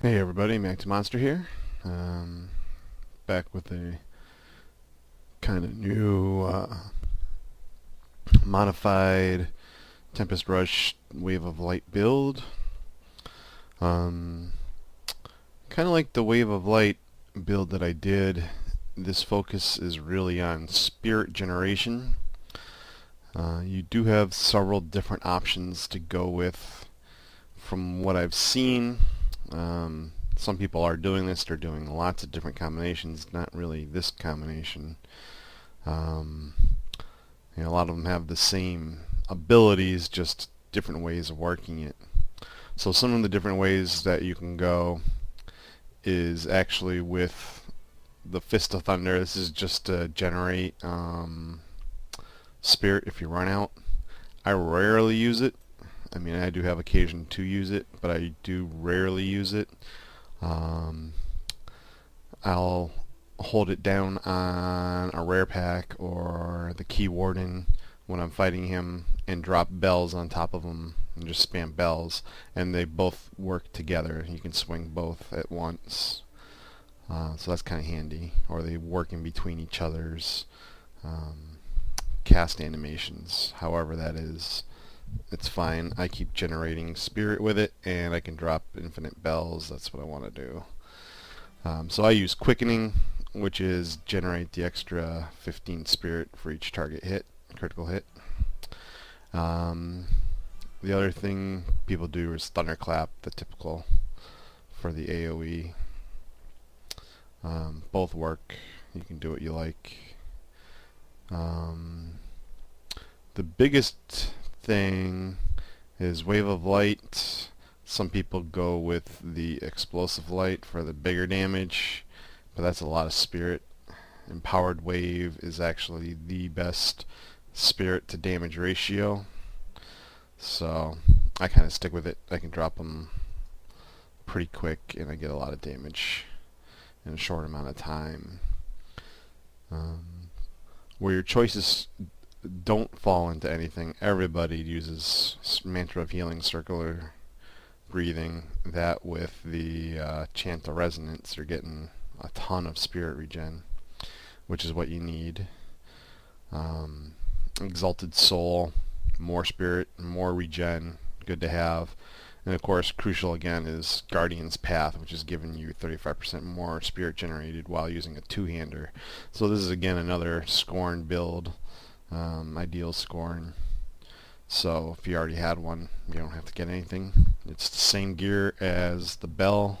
Hey everybody, Mac Monster here. Back with a kind of new modified Tempest Rush Wave of Light build. Um, kind of like the Wave of Light build that I did. This focus is really on spirit generation. You do have several different options to go with. From what I've seen, some people are doing this. They're doing lots of different combinations, not really this combination. A lot of them have the same abilities, just different ways of working it. So some of the different ways that you can go is actually with the Fist of Thunder. This is just to generate spirit if you run out. I rarely use it. I mean, I do have occasion to use it, but I do rarely use it. I'll hold it down on a rare pack or the Key Warden when I'm fighting him and drop bells on top of them and just spam bells, and they both work together. You can swing both at once. So that's kind of handy. Or they work in between each other's cast animations, however that is. It's fine. I keep generating spirit with it, and I can drop infinite bells. That's what I want to do. So I use quickening, which is generate the extra 15 spirit for each target hit, critical hit. The other thing people do is thunderclap, the typical for the AoE. Both work. You can do what you like. The biggest thing is Wave of Light. Some people go with the Explosive Light for the bigger damage, but that's a lot of spirit. Empowered Wave is actually the best spirit to damage ratio, so I kind of stick with it. I can drop them pretty quick and I get a lot of damage in a short amount of time. Where your choices don't fall into anything, everybody uses Mantra of Healing, Circular Breathing. That with the Chant of Resonance, you're getting a ton of spirit regen, which is what you need. Exalted Soul, more spirit, more regen, good to have. And of course, crucial again is Guardian's Path, which is giving you 35% more spirit generated while using a two-hander. So this is again another Scorn build, ideal Scorn. So if you already had one, you don't have to get anything. It's the same gear as the Bell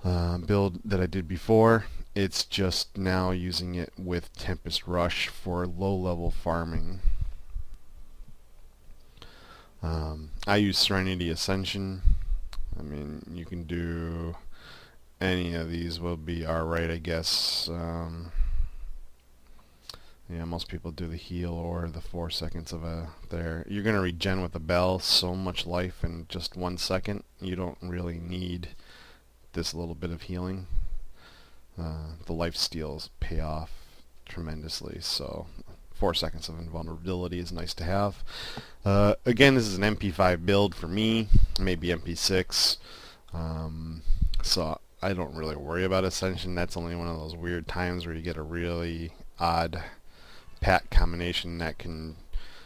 build that I did before. It's just now using it with Tempest Rush for low-level farming. I use Serenity Ascension. I mean, you can do any of these will be alright, I guess. Yeah, most people do the heal or the 4 seconds of a there. You're going to regen with a bell, so much life in just 1 second. You don't really need this little bit of healing. The life steals pay off tremendously, so 4 seconds of invulnerability is nice to have. Again, this is an MP5 build for me, maybe MP6. So I don't really worry about Ascension. That's only one of those weird times where you get a really odd pack combination that can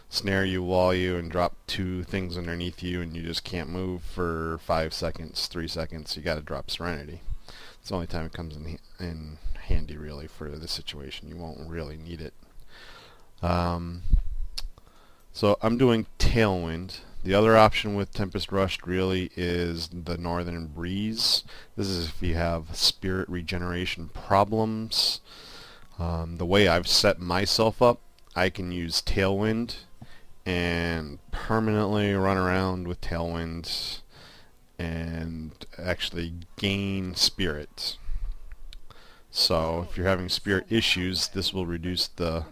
snare you, wall you, and drop 2 things underneath you, and you just can't move for 5 seconds, 3 seconds. You got to drop Serenity. It's the only time it comes in handy, really, for this situation. You won't really need it. So I'm doing Tailwind. The other option with Tempest Rush really is the Northern Breeze. This is if you have spirit regeneration problems. The way I've set myself up, I can use Tailwind and permanently run around with Tailwind and actually gain spirit. So if you're having spirit issues, this will reduce the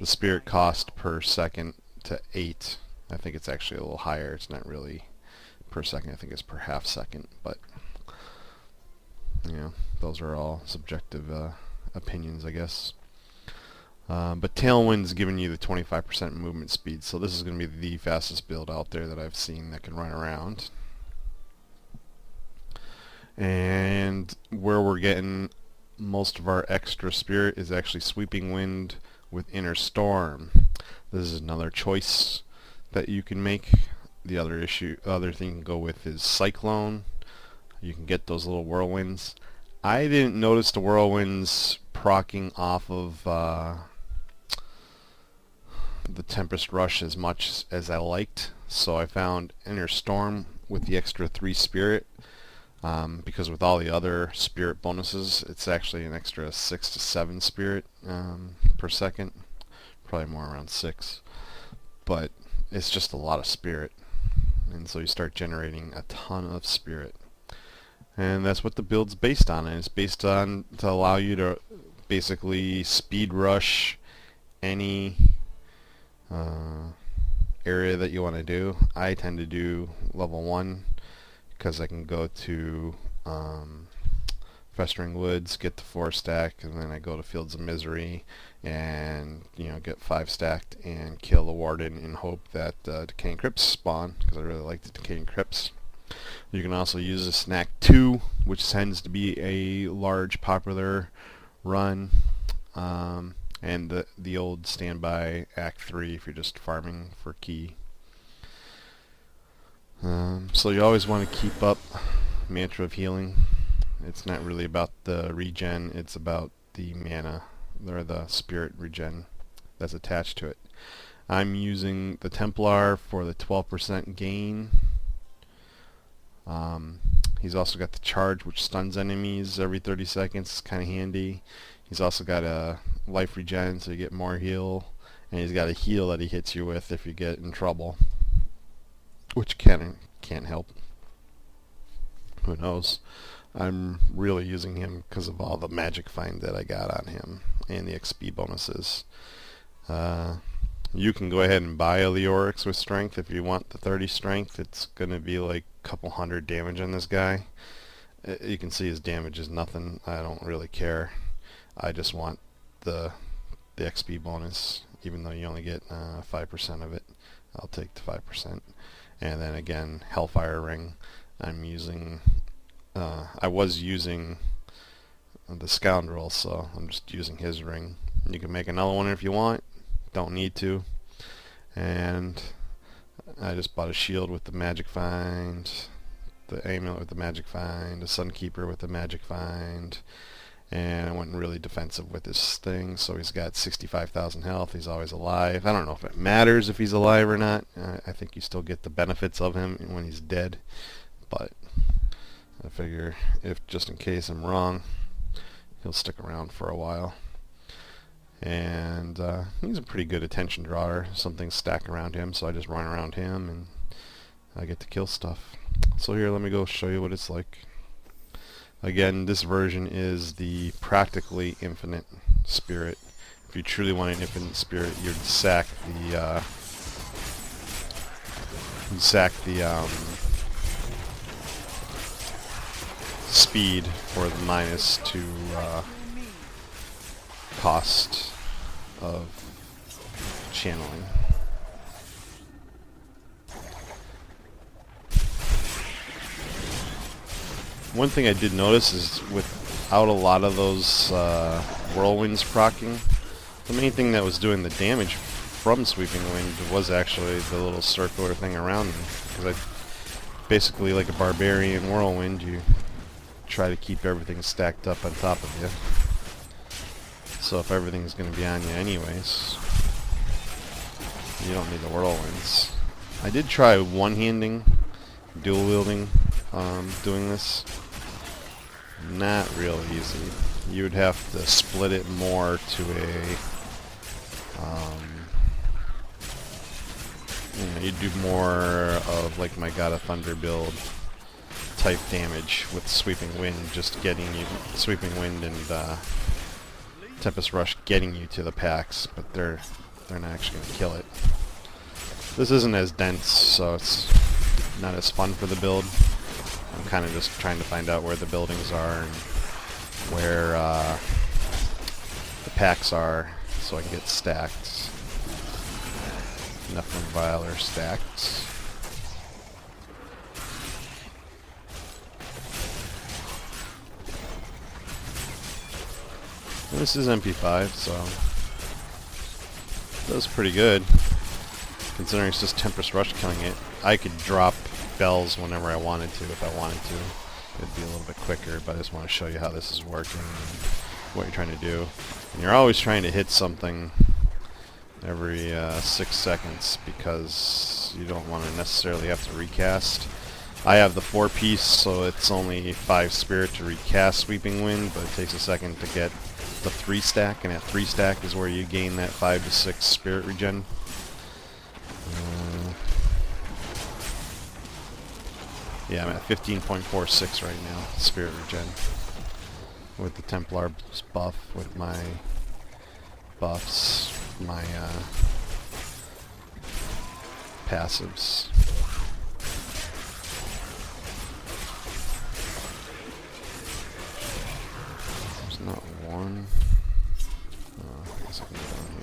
spirit cost per second to 8. I think it's actually a little higher. It's not really per second. I think it's per half second. But those are all subjective opinions, I guess. But Tailwind's giving you the 25% movement speed, so this is going to be the fastest build out there that I've seen that can run around. And where we're getting most of our extra spirit is actually Sweeping Wind with Inner Storm. This is another choice that you can make. The other thing you can go with is Cyclone. You can get those little whirlwinds. I didn't notice the whirlwinds proccing off of the Tempest Rush as much as I liked, so I found Inner Storm with the extra 3 spirit, because with all the other spirit bonuses it's actually an extra 6 to 7 spirit per second, probably more around 6, but it's just a lot of spirit, and so you start generating a ton of spirit. And that's what the build's based on. And it's based on to allow you to basically speed rush any area that you want to do. I tend to do level 1 because I can go to Festering Woods, get the 4 stack, and then I go to Fields of Misery and get 5 stacked and kill the Warden in hope that Decaying Crypts spawn, because I really like the Decaying Crypts. You can also use a Snack 2, which tends to be a large popular run, and the old standby Act 3 if you're just farming for key. So you always want to keep up Mantra of Healing. It's not really about the regen, it's about the mana, or the spirit regen that's attached to it. I'm using the Templar for the 12% gain. He's also got the charge, which stuns enemies every 30 seconds. It's kind of handy. He's also got a life regen, so you get more heal, and he's got a heal that he hits you with if you get in trouble, which can't help. Who knows? I'm really using him because of all the magic find that I got on him and the XP bonuses. You can go ahead and buy a Leorix with strength if you want the 30 strength. It's going to be like a couple hundred damage on this guy. You can see his damage is nothing. I don't really care. I just want the XP bonus, even though you only get 5% of it. I'll take the 5%. And then again, Hellfire Ring. I'm using... I was using the Scoundrel, so I'm just using his ring. You can make another one if you want. Don't need to. And I just bought a shield with the Magic Find, the Amulet with the Magic Find, a Sunkeeper with the Magic Find, and I went really defensive with this thing. So he's got 65,000 health. He's always alive. I don't know if it matters if he's alive or not. I think you still get the benefits of him when he's dead, but I figure if just in case I'm wrong, he'll stick around for a while. And he's a pretty good attention drawer. Something stacked around him, so I just run around him and I get to kill stuff. So here, let me go show you what it's like. Again, this version is the practically infinite spirit. If you truly want an infinite spirit, you'd sack the speed for the -2 cost of channeling. One thing I did notice is without a lot of those whirlwinds proccing, the main thing that was doing the damage from Sweeping Wind was actually the little circular thing around me. Because basically, like a barbarian whirlwind, you try to keep everything stacked up on top of you. So if everything's going to be on you anyways, you don't need the whirlwinds. I did try one-handing, dual-wielding, doing this. Not real easy. You would have to split it more to a... you'd do more of like my God of Thunder build type damage with Sweeping Wind, just getting you... Sweeping Wind and Tempest Rush getting you to the packs, but they're not actually going to kill it. This isn't as dense, so it's not as fun for the build. I'm kind of just trying to find out where the buildings are and where the packs are, so I can get stacked. Nothing vile or stacked. And this is MP5, so that was pretty good. Considering it's just Tempest Rush killing it. I could drop bells whenever I wanted to if I wanted to. It'd be a little bit quicker, but I just want to show you how this is working and what you're trying to do. And you're always trying to hit something every 6 seconds because you don't want to necessarily have to recast. I have the 4-piece, so it's only 5 spirit to recast Sweeping Wind, but it takes a second to get the 3-stack, and at 3-stack is where you gain that 5 to 6 spirit regen. Yeah, I'm at 15.46 right now, spirit regen. With the Templar's buff, with my buffs, my passives. There's not one. Oh, I guess I can go down here.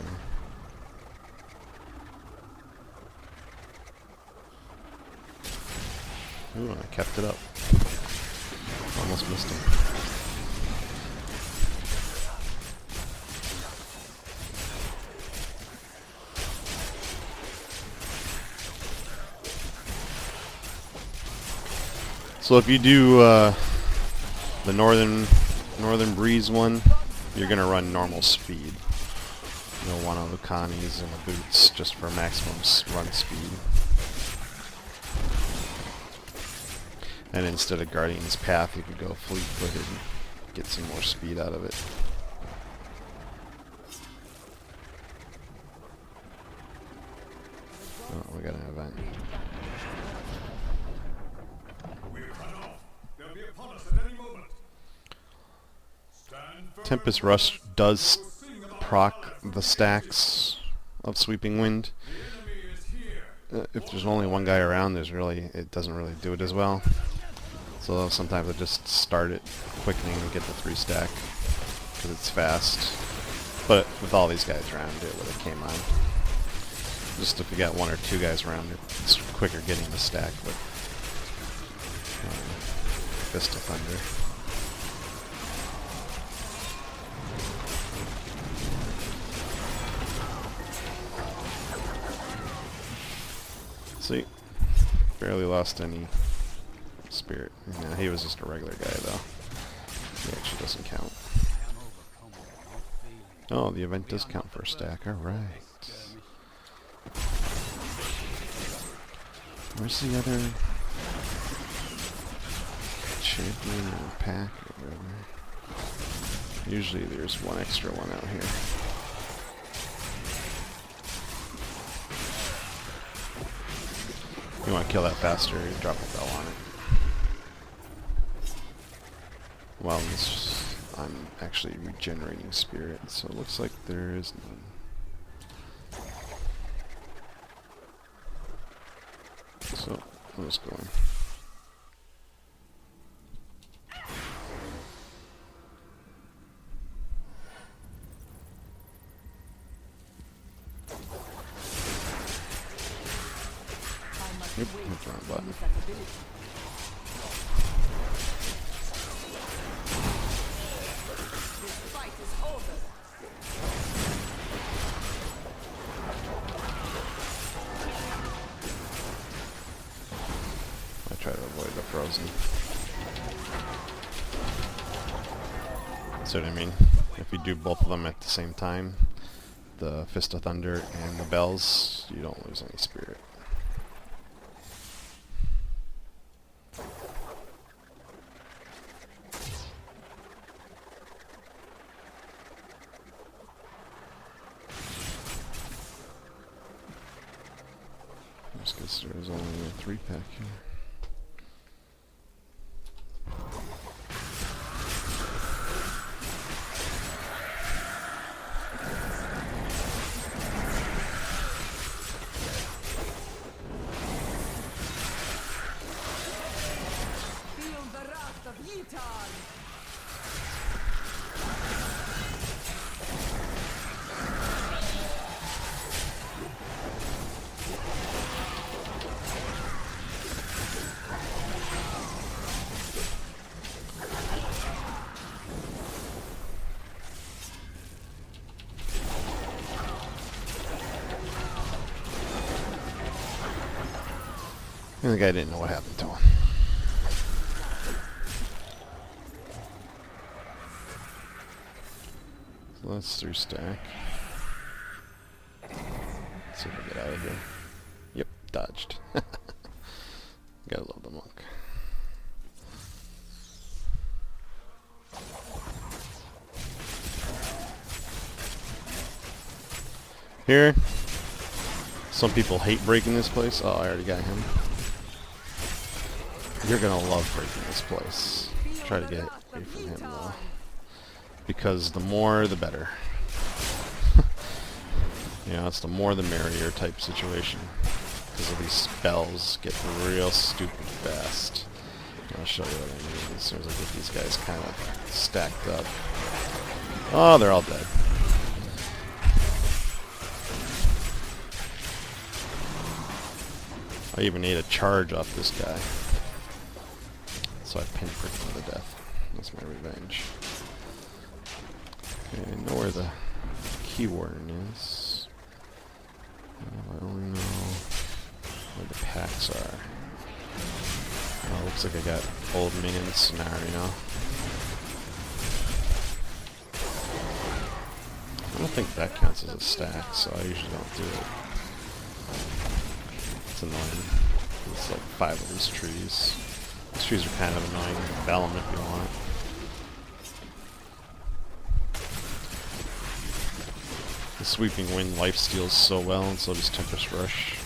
Ooh, I kept it up. Almost missed him. So if you do the northern breeze one, you're gonna run normal speed. You'll want the Connies and the boots just for maximum run speed. And instead of Guardian's Path, you could go fleet-footed and get some more speed out of it. Oh, we got an event. Tempest Rush does proc the stacks of Sweeping Wind. If there's only one guy around, it doesn't really do it as well. So sometimes I just start it quickening and get the 3-stack because it's fast. But with all these guys around, it would have came on. Just if you got 1 or 2 guys around, it's quicker getting the stack with Fist of Thunder. See, barely lost any spirit. Yeah, he was just a regular guy though. He actually doesn't count. Oh, the event does count for a stack. Alright. Where's the other champion or pack or whatever? Usually there's one extra one out here. You want to kill that faster, you drop a bell on it. Well, I'm actually regenerating spirit, so it looks like there is none. So, I'll just go in. Yep, hit the wrong button. I try to avoid the frozen. See what I mean? If you do both of them at the same time, the Fist of Thunder and the bells, you don't lose any spirit. Just because there's only a 3-pack here. Feel the wrath of Yitar! And the guy didn't know what happened to him. So that's 3 stack. Let's see if I get out of here. Yep, dodged. Gotta love the monk. Here, some people hate breaking this place. Oh, I already got him. You're gonna love breaking this place. Try to get away from him though, because the more the better. You know, it's the more the merrier type situation. Because of these spells get real stupid fast. I'll show you what I mean as soon as I get these guys kind of stacked up. Oh, they're all dead. I even need a charge off this guy. So I pinpricked him to death. That's my revenge. Okay, I know where the key warden is. I only know where the packs are. Oh, looks like I got old minion scenario. I don't think that counts as a stack, so I usually don't do it. It's annoying. There's like 5 of these trees. These trees are kind of annoying. Bell them if you want. The sweeping wind life steals so well, and so does Tempest Rush.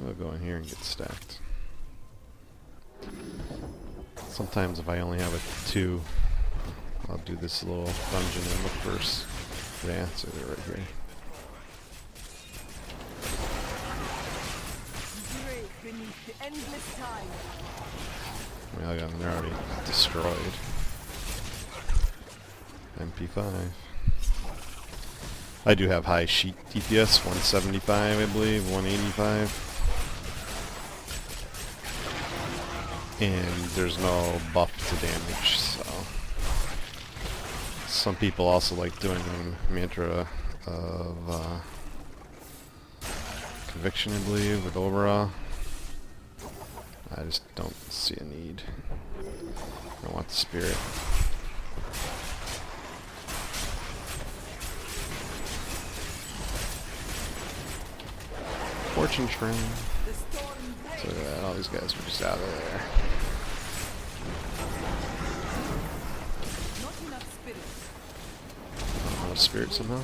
We'll go in here and get stacked. Sometimes if I only have a 2, I'll do this little dungeon and look first. Yeah, so they're right here. Beneath the endless time. Well, I got them, they're already destroyed. MP5. I do have high sheet DPS, 175 I believe, 185. And there's no buff to damage, so. Some people also like doing a mantra of conviction, I believe, with overall. I just don't see a need. I want the spirit. Fortune Trim. So yeah, all these guys were just out of there. Not enough spirit somehow.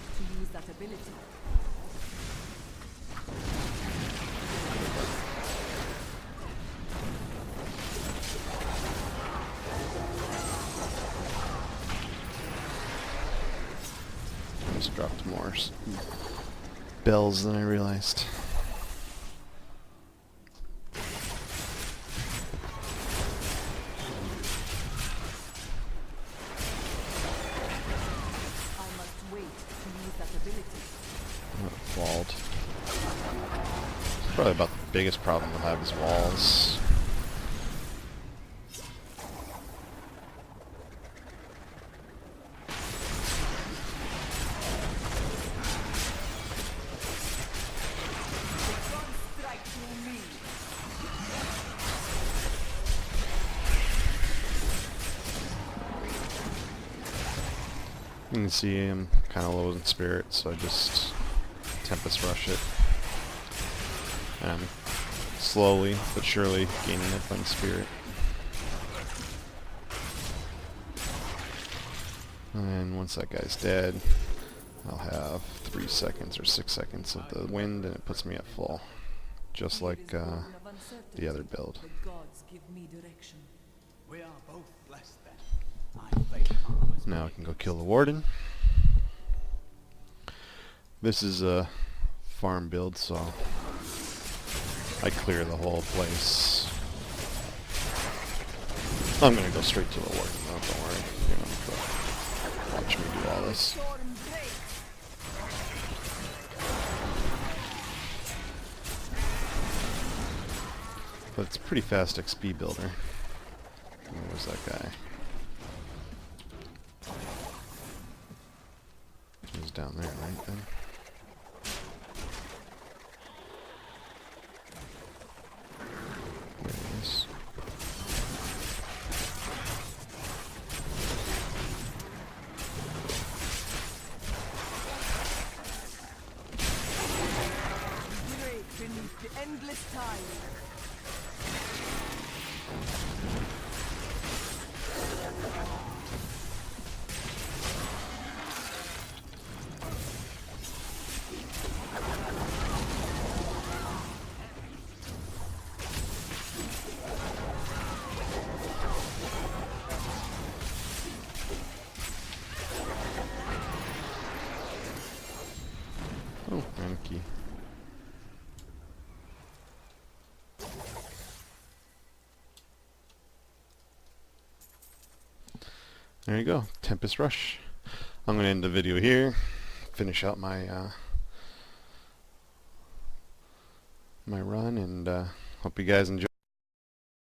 Just dropped more bells than I realized. Walled. It's probably about the biggest problem we'll have is walls. You can see I'm kind of low in spirit, so I just Tempest Rush it. And I'm slowly but surely gaining up on spirit. And once that guy's dead, I'll have 3 seconds or 6 seconds of the wind, and it puts me at full. Just like the other build. Now I can go kill the warden. This is a farm build, so I clear the whole place. I'm gonna go straight to the warden though, don't worry. You know, watch me do all this. But it's a pretty fast XP builder. Where's that guy? He's down there, right then? There he is. Break beneath the endless tide. Oh, and a key. There you go, Tempest Rush. I'm going to end the video here, finish out my my run, and hope you guys enjoy.